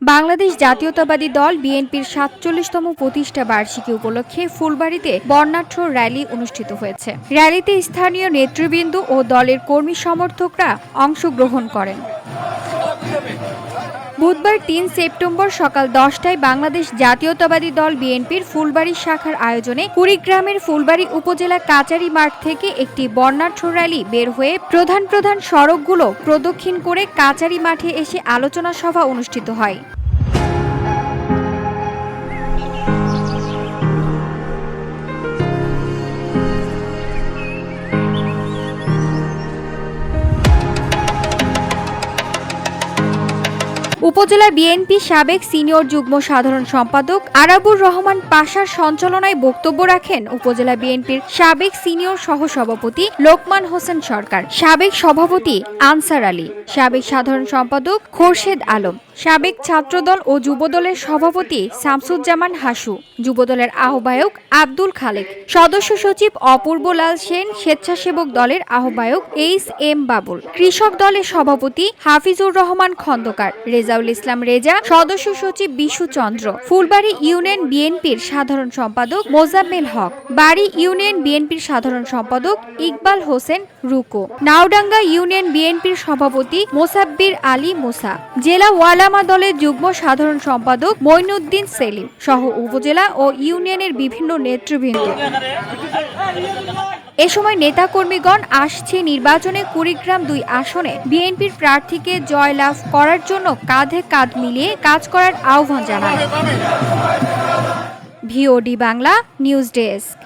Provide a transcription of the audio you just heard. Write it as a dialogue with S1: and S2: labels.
S1: বাংলাদেশ জাতীয়তাবাদী দল বিএনপির ৪৭তম প্রতিষ্ঠা বার্ষিকী উপলক্ষে ফুলবাড়ীতে বর্ণাঢ্য র্যালি অনুষ্ঠিত হয়েছে। র্যালিতে স্থানীয় নেতৃবৃন্দ ও দলের কর্মী সমর্থকরা অংশগ্রহণ করেন। বুধবার ৩ সেপ্টেম্বর সকাল ১০টায় বাংলাদেশ জাতীয়তাবাদী দল বিএনপির ফুলবাড়ী শাখার আয়োজনে কুড়িগ্রামের ফুলবাড়ী উপজেলা কাচারী মাঠ থেকে একটি বর্ণাঢ্য র্যালি বের হয়ে প্রধান সড়কগুলো প্রদক্ষিণ করে কাচারী মাঠে এসে আলোচনা সভা অনুষ্ঠিত হয়। উপজেলা বিএনপি সাবেক সিনিয়র যুগ্ম সাধারণ সম্পাদক আরাবুর রহমান পাশার সঞ্চালনায় বক্তব্য রাখেন উপজেলা বিএনপির সাবেক সিনিয়র সহসভাপতি লোকমান হোসেন সরকার, সাবেক সভাপতি আনসার আলী, সাবেক সাধারণ সম্পাদক খোরশেদ আলম, সাবেক ছাত্রদল ও যুবদলের সভাপতি শামসুজ্জামান হাসু, যুবদলের আহ্বায়ক আব্দুল খালেক, সদস্য সচিব অপূর্ব লাল সেন, স্বেচ্ছাসেবক দলের আহ্বায়ক এইচ.এম. বাবুল, কৃষক দলের সভাপতি হাফিজুর রহমান খন্দকার, রেজাউল ইসলাম রেজা, সদস্য সচিব বিশু চন্দ্র, ফুলবাড়ী ইউনিয়ন বিএনপির সাধারণ সম্পাদক মোজাম্মেল হক, বাড়ি ইউনিয়ন বিএনপির সাধারণ সম্পাদক ইকবাল হোসেন রুকো, নাওডাঙ্গা ইউনিয়ন বিএনপির সভাপতি মোসাব্বির আলী মুসা, জেলা ওয়ালামা দলের যুগ্ম সাধারণ সম্পাদক মঈনুদ্দিন সেলিম সহ উপজেলা ও ইউনিয়নের বিভিন্ন নেতৃবৃন্দ। এ সময় নেতাকর্মীগণ আসছে নির্বাচনে কুড়িগ্রাম-২ আসনে বিএনপির প্রার্থীকে জয়লাভ করার জন্য কাঁধে কাঁধ মিলিয়ে কাজ করার আহ্বান জানান। VOD Bangla news desk.